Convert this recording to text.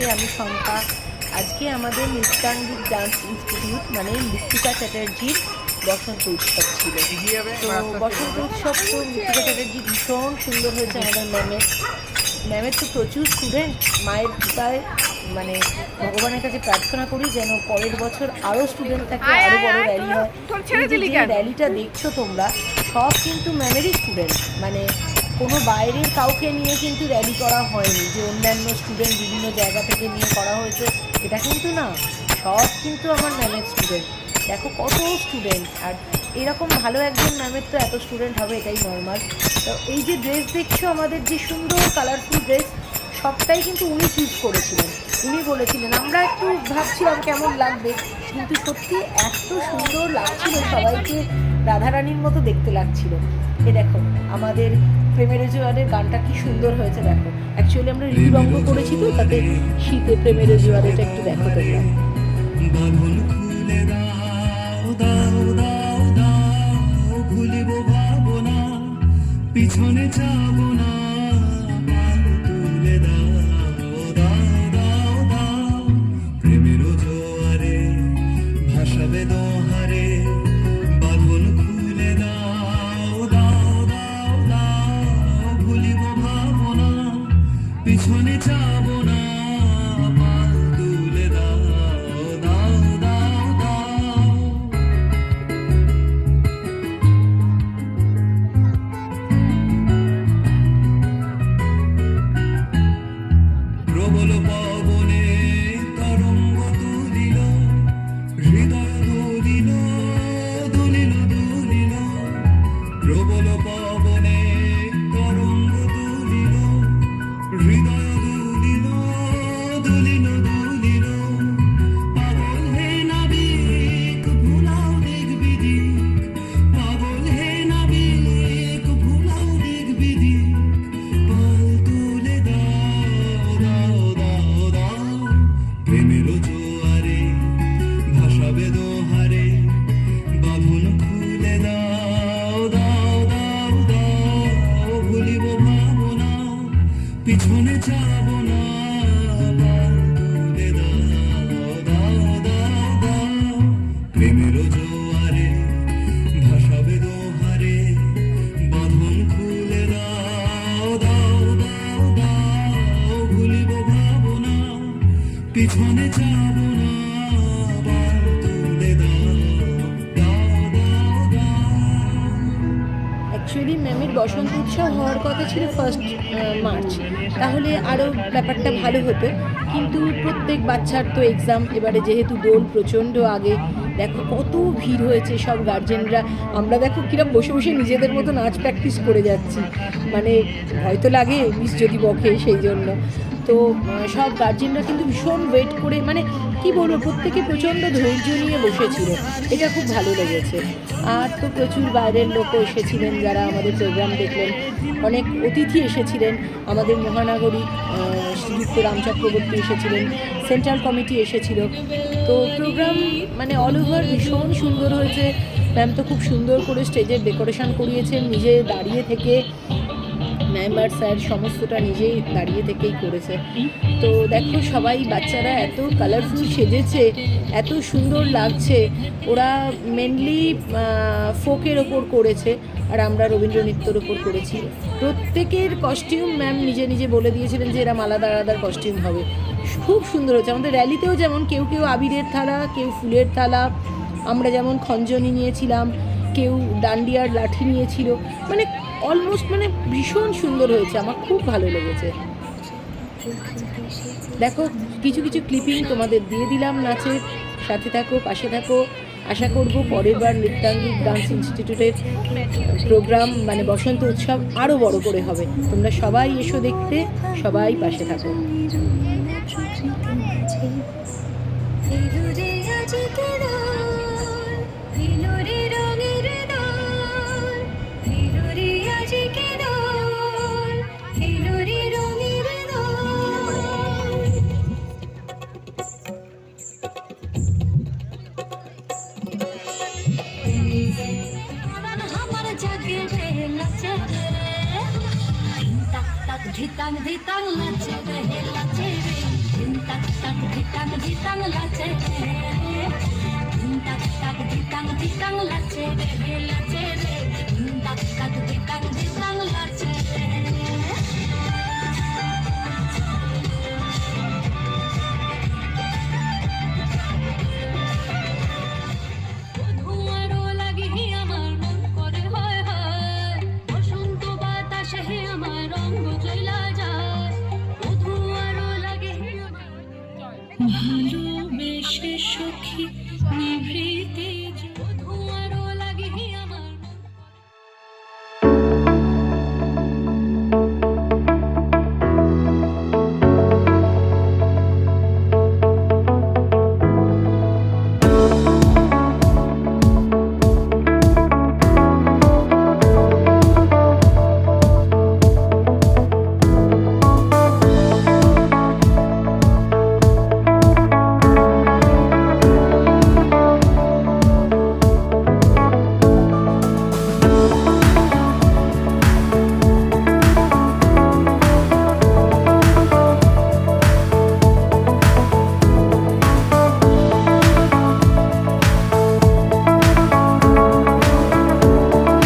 সবাইকে। আমি শম্পা। আজকে আমাদের নৃত্যাঙ্গিক ডান্স ইনস্টিটিউট মানে মৃত্তিকা চ্যাটার্জির বসন্ত উৎসব ছিল। তো বসন্ত উৎসব তো মৃত্তিকা চ্যাটার্জি ভীষণ সুন্দর হয়েছে। আমাদের ম্যামের তো প্রচুর স্টুডেন্ট। মায়ের কৃপায় মানে ভগবানের কাছে প্রার্থনা করি যেন পরের বছর আরও স্টুডেন্ট থাকে, আরও বড় র্যালি হয়। যে র্যালিটা দেখছো তোমরা সব কিন্তু ম্যামেরই স্টুডেন্ট, মানে কোনো বাইরের কাউকে নিয়ে কিন্তু র্যালি করা হয়নি যে অন্যান্য স্টুডেন্ট বিভিন্ন জায়গা থেকে নিয়ে করা হয়েছে, এটা কিন্তু না, সব কিন্তু আমার ম্যামের স্টুডেন্ট। দেখো কত স্টুডেন্ট, আর এরকম ভালো একজন ম্যামের তো এত স্টুডেন্ট হবে এটাই নর্মাল। তো এই যে ড্রেস দেখছো আমাদের যে সুন্দর কালারফুল ড্রেস, সবটাই কিন্তু উনি চুজ করেছিলেন। উনি বলেছিলেন, আমরা একটু ভাবছিলাম কেমন লাগবে, কিন্তু সত্যি এত সুন্দর লাগছিল, সবাইকে রাধারানীর মতো দেখতে লাগছিল। এ দেখো আমাদের প্রেমের জোয়ারের গানটা কি সুন্দর হয়েছে দেখো। অ্যাকচুয়ালি আমরা রিরঙ্গ করেছি তো, তাতে শীতে প্রেমের জোয়ারেটা একটু দেখো তোমরা। পিছনে যাবো না, তুলে দাও দাও দাও দাও, প্রেমের জোয়ারে ভাসাবে দোহারে, বাঁধন খুলে দাও দাও দাও দাও, ভুলিব ভাবনা, পিছনে যাবো না, তুলে দাও দাও দাও দাও। প্রবল পবনে তরঙ্গ তুলিল, হৃদয় দুলিল দুলিল দুলিল, প্রবল পবনে তরঙ্গ তুলিল, হৃদয় দুলিল দুলিল দুলিল, পাগল হে নাবিক ভুলাও দিক বিদিক, পাগল হে নাবিক ভুলাও দিক বিদিক, পাল তুলে দাও দাও দাও দাও, প্রেমের জোয়ারে ভাসাবে দোহারে, বাঁধন খুলে দাও দাও দাও দাও, ভুলিব ভাবনা, পিছনে যাব না, পাল তুলে দাও দাও দাও দাও, প্রেমের জোয়ারে ভাসাবে দোহারে, বাঁধন খুলে দাও দাও দাও দাও, ভুলিব ভাবনা, পিছনে যাব না, পাল তুলে দাও দাও দাও দাও। অ্যাকচুয়ালি ম্যামের বসন্ত উৎসব হওয়ার কথা ছিল 1 মার্চ, তাহলে আরও ব্যাপারটা ভালো হতো, কিন্তু প্রত্যেক বাচ্চার তো এক্সাম, এবারে যেহেতু দোল প্রচণ্ড আগে, দেখো কত ভিড় হয়েছে, সব গার্জেনরা, আমরা দেখো কিরম বসে বসে নিজেদের মতো নাচ প্র্যাকটিস করে যাচ্ছি, মানে হয়তো লাগে মিস যদি বকে সেই জন্য। তো সব গার্জেনরা কিন্তু ভীষণ ওয়েট করে, মানে কি বলবো, প্রত্যেকে প্রচণ্ড ধৈর্য নিয়ে বসেছিল, এটা খুব ভালো লেগেছে। আর তো প্রচুর বাইরের লোকও এসেছিলেন যারা আমাদের প্রোগ্রাম দেখলেন, অনেক অতিথি এসেছিলেন, আমাদের মহানাগরিক শ্রীযুক্ত রাম চক্রবর্তী এসেছিলেন, সেন্ট্রাল কমিটি এসেছিল। তো প্রোগ্রাম মানে অল ওভার ভীষণ সুন্দর হয়েছে। ম্যাম তো খুব সুন্দর করে স্টেজের ডেকোরেশন করিয়েছেন, নিজে দাঁড়িয়ে থেকে, ম্যাম আর স্যার সমস্তটা নিজেই দাঁড়িয়ে থেকেই করেছে। তো দেখো সবাই বাচ্চারা এত কালারফুল সেজেছে, এত সুন্দর লাগছে। ওরা মেনলি ফোকের ওপর করেছে, আর আমরা রবীন্দ্র নৃত্যের ওপর করেছি। প্রত্যেকের কস্টিউম ম্যাম নিজে নিজে বলে দিয়েছিলেন যে এরা আলাদা আলাদা কস্টিউম হবে, খুব সুন্দর হয়েছে। আমাদের র্যালিতেও যেমন কেউ কেউ আবিরের থালা, কেউ ফুলের থালা, আমরা যেমন খঞ্জনি নিয়েছিলাম, কেউ ডান্ডিয়ার লাঠি নিয়েছিল, মানে অলমোস্ট মানে ভীষণ সুন্দর হয়েছে, আমার খুব ভালো লেগেছে। দেখো কিছু কিছু ক্লিপিং তোমাদের দিয়ে দিলাম নাচের, সাথে থাকো, পাশে থাকো। আশা করব পরের বার নৃত্যাঙ্গিক ডান্স ইনস্টিটিউটের প্রোগ্রাম মানে বসন্ত উৎসব আরও বড় করে হবে। তোমরা সবাই এসো দেখতে, সবাই পাশে থাকো। धितांग धितांग लचे रे लचे रे তাক তাক ধিতাং ধিতাং লাচে রে তাক তাক ধিতাং ধিতাং লাচে রে লাচে রে তাক তাক ধিতাং ধিতাং লাচে রে ধোঁয়ারও লাগে আমার মন করে হয় হয় বসন্ত বাতাসে আমার রঙ চইলা যায় ধোঁয়ারও লাগে ভালোবেসে সখী নিভৃতে